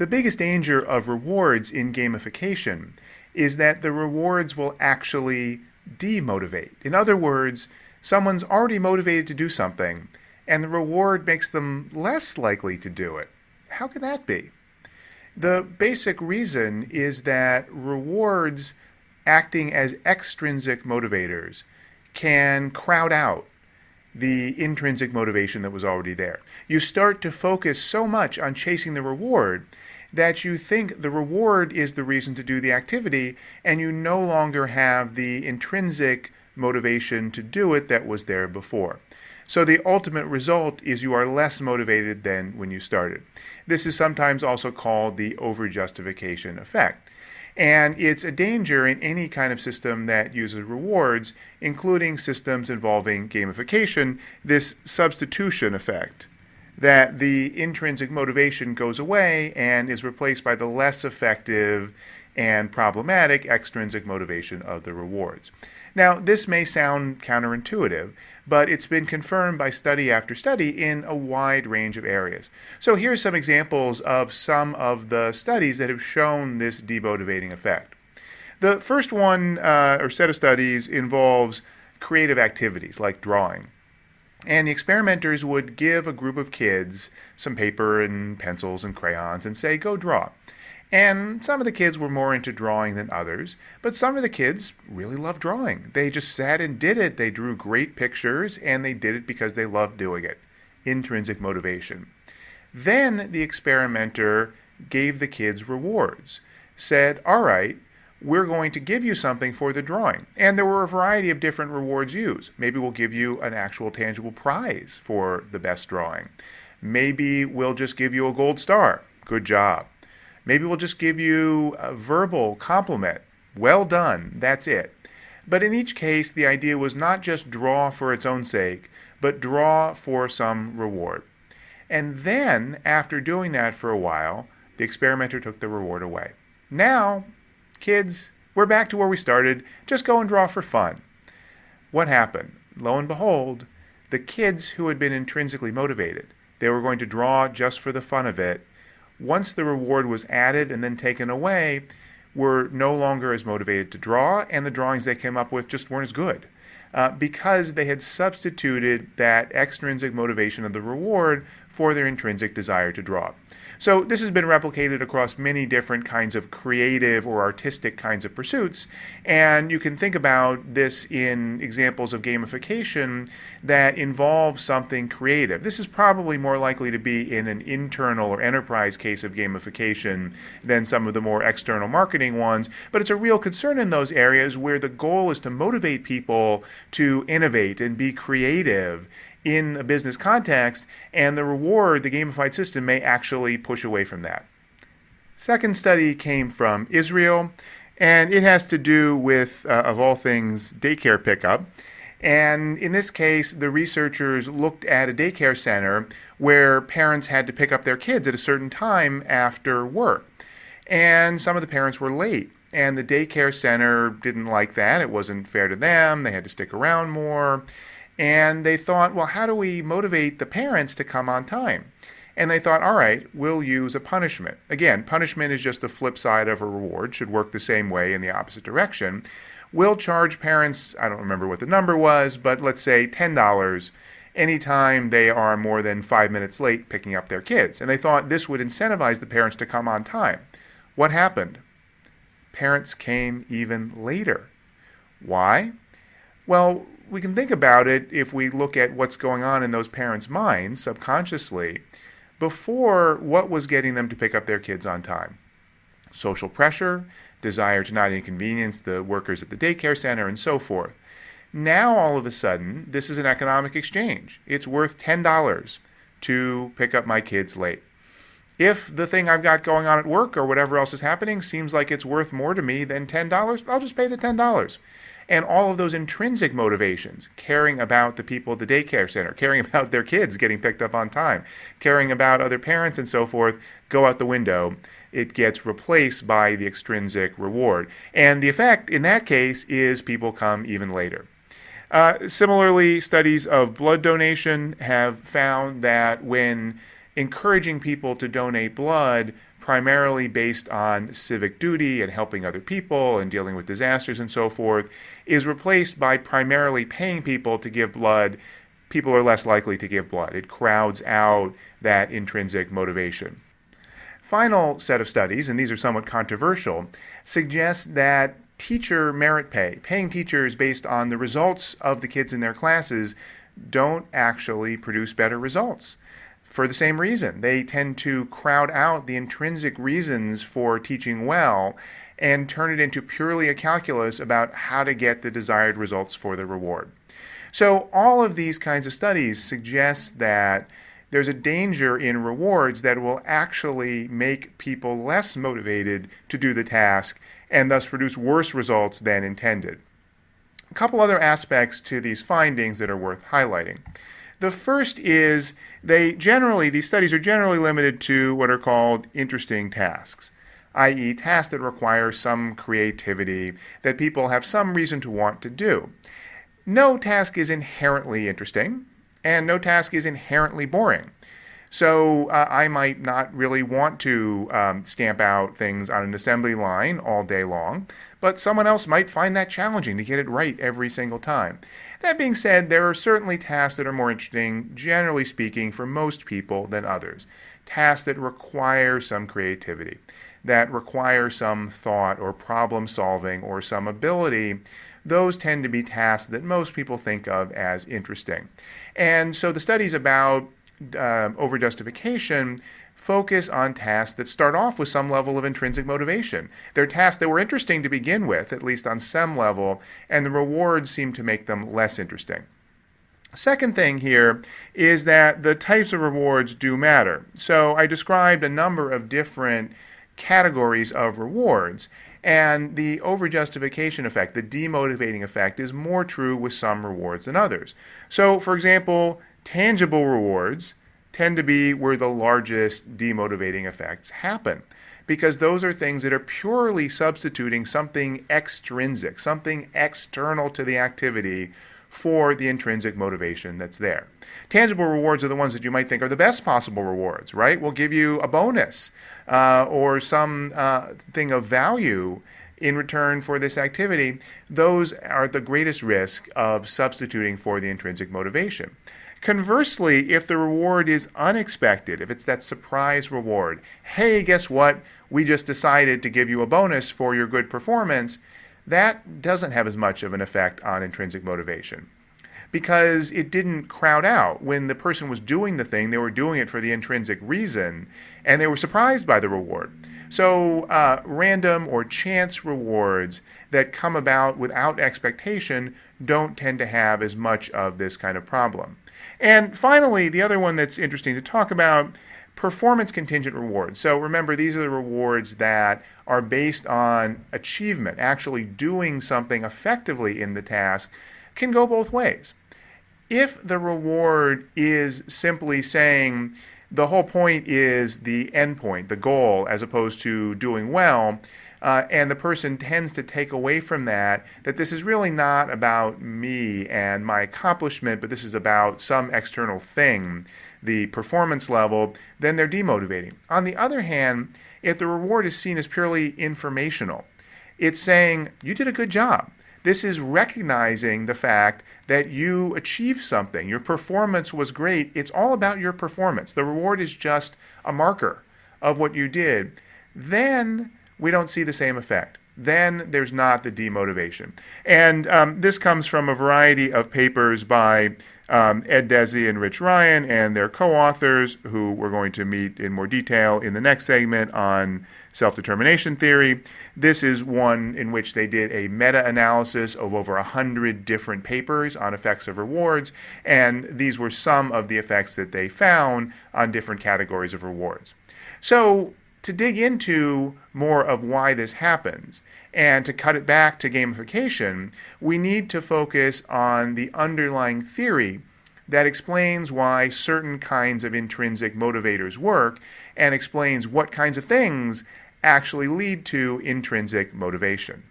The biggest danger of rewards in gamification is that the rewards will actually demotivate. In other words, someone's already motivated to do something, and the reward makes them less likely to do it. How could that be? The basic reason is that rewards acting as extrinsic motivators can crowd out the intrinsic motivation that was already there. You start to focus so much on chasing the reward that you think the reward is the reason to do the activity, and you no longer have the intrinsic motivation to do it that was there before. So the ultimate result is you are less motivated than when you started. This is sometimes also called the overjustification effect. And it's a danger in any kind of system that uses rewards, including systems involving gamification, this substitution effect, that the intrinsic motivation goes away and is replaced by the less effective and problematic extrinsic motivation of the rewards. Now, this may sound counterintuitive, but it's been confirmed by study after study in a wide range of areas. So here's some examples of some of the studies that have shown this demotivating effect. The first one, or set of studies, involves creative activities like drawing. And the experimenters would give a group of kids some paper and pencils and crayons and say, go draw. And some of the kids were more into drawing than others, but some of the kids really loved drawing. They just sat and did it. They drew great pictures, and they did it because they loved doing it. Intrinsic motivation. Then the experimenter gave the kids rewards, said, all right, we're going to give you something for the drawing. And there were a variety of different rewards used. Maybe we'll give you an actual tangible prize for the best drawing. Maybe we'll just give you a gold star. Good job. Maybe we'll just give you a verbal compliment. Well done. That's it. But in each case, the idea was not just draw for its own sake, but draw for some reward. And then, after doing that for a while, the experimenter took the reward away. Now, kids, we're back to where we started. Just go and draw for fun. What happened? Lo and behold, the kids who had been intrinsically motivated, they were going to draw just for the fun of it, once the reward was added and then taken away, were no longer as motivated to draw, and the drawings they came up with just weren't as good because they had substituted that extrinsic motivation of the reward for their intrinsic desire to draw. So this has been replicated across many different kinds of creative or artistic kinds of pursuits, and you can think about this in examples of gamification that involve something creative. This is probably more likely to be in an internal or enterprise case of gamification than some of the more external marketing ones, but it's a real concern in those areas where the goal is to motivate people to innovate and be creative in a business context, and the reward, the gamified system, may actually push away from that. Second study came from Israel, and it has to do with, of all things, daycare pickup. And in this case, the researchers looked at a daycare center where parents had to pick up their kids at a certain time after work. And some of the parents were late, and the daycare center didn't like that. It wasn't fair to them. They had to stick around more. And they thought, well, how do we motivate the parents to come on time? And they thought, all right, we'll use a punishment. Again, punishment is just the flip side of a reward, should work the same way in the opposite direction. We'll charge parents, I don't remember what the number was, but let's say $10 anytime they are more than 5 minutes late picking up their kids. And they thought this would incentivize the parents to come on time. What happened? Parents came even later. Why? Well, we can think about it if we look at what's going on in those parents' minds subconsciously. Before, what was getting them to pick up their kids on time? Social pressure, desire to not inconvenience the workers at the daycare center, and so forth. Now, all of a sudden, this is an economic exchange. It's worth $10 to pick up my kids late. If the thing I've got going on at work or whatever else is happening seems like it's worth more to me than $10, I'll just pay the $10. And all of those intrinsic motivations, caring about the people at the daycare center, caring about their kids getting picked up on time, caring about other parents and so forth, go out the window. It gets replaced by the extrinsic reward. And the effect in that case is people come even later. Similarly, studies of blood donation have found that when encouraging people to donate blood primarily based on civic duty and helping other people and dealing with disasters and so forth is replaced by primarily paying people to give blood, people are less likely to give blood. It crowds out that intrinsic motivation. Final set of studies, and these are somewhat controversial, suggest that teacher merit pay, paying teachers based on the results of the kids in their classes, don't actually produce better results. For the same reason, they tend to crowd out the intrinsic reasons for teaching well and turn it into purely a calculus about how to get the desired results for the reward. So all of these kinds of studies suggest that there's a danger in rewards that will actually make people less motivated to do the task and thus produce worse results than intended. A couple other aspects to these findings that are worth highlighting. The first is these studies are generally limited to what are called interesting tasks, i.e. tasks that require some creativity that people have some reason to want to do. No task is inherently interesting, and no task is inherently boring. So I might not really want to stamp out things on an assembly line all day long, but someone else might find that challenging to get it right every single time. That being said, there are certainly tasks that are more interesting, generally speaking, for most people than others. Tasks that require some creativity, that require some thought or problem solving or some ability. Those tend to be tasks that most people think of as interesting. And so the studies about overjustification focus on tasks that start off with some level of intrinsic motivation. They're tasks that were interesting to begin with, at least on some level, and the rewards seem to make them less interesting. Second thing here is that the types of rewards do matter. So I described a number of different categories of rewards, and the overjustification effect, the demotivating effect, is more true with some rewards than others. So, for example, tangible rewards tend to be where the largest demotivating effects happen, because those are things that are purely substituting something extrinsic, something external to the activity for the intrinsic motivation that's there. Tangible rewards are the ones that you might think are the best possible rewards, right? We'll give you a bonus or some thing of value in return for this activity. Those are the greatest risk of substituting for the intrinsic motivation. Conversely, if the reward is unexpected, if it's that surprise reward, hey, guess what? We just decided to give you a bonus for your good performance, that doesn't have as much of an effect on intrinsic motivation because it didn't crowd out. When the person was doing the thing, they were doing it for the intrinsic reason, and they were surprised by the reward. So random or chance rewards that come about without expectation don't tend to have as much of this kind of problem. And finally, the other one that's interesting to talk about, performance contingent rewards. So remember, these are the rewards that are based on achievement, actually doing something effectively in the task, can go both ways. If the reward is simply saying the whole point is the end point, the goal, as opposed to doing well, and the person tends to take away from that this is really not about me and my accomplishment, but this is about some external thing, the performance level, then they're demotivating. On the other hand, if the reward is seen as purely informational, it's saying, you did a good job. This is recognizing the fact that you achieved something. Your performance was great. It's all about your performance. The reward is just a marker of what you did. Then we don't see the same effect. Then there's not the demotivation. And this comes from a variety of papers by Ed Desi and Rich Ryan and their co-authors, who we're going to meet in more detail in the next segment on self-determination theory. This is one in which they did a meta-analysis of over 100 different papers on effects of rewards, and these were some of the effects that they found on different categories of rewards. So to dig into more of why this happens and to cut it back to gamification, we need to focus on the underlying theory that explains why certain kinds of intrinsic motivators work and explains what kinds of things actually lead to intrinsic motivation.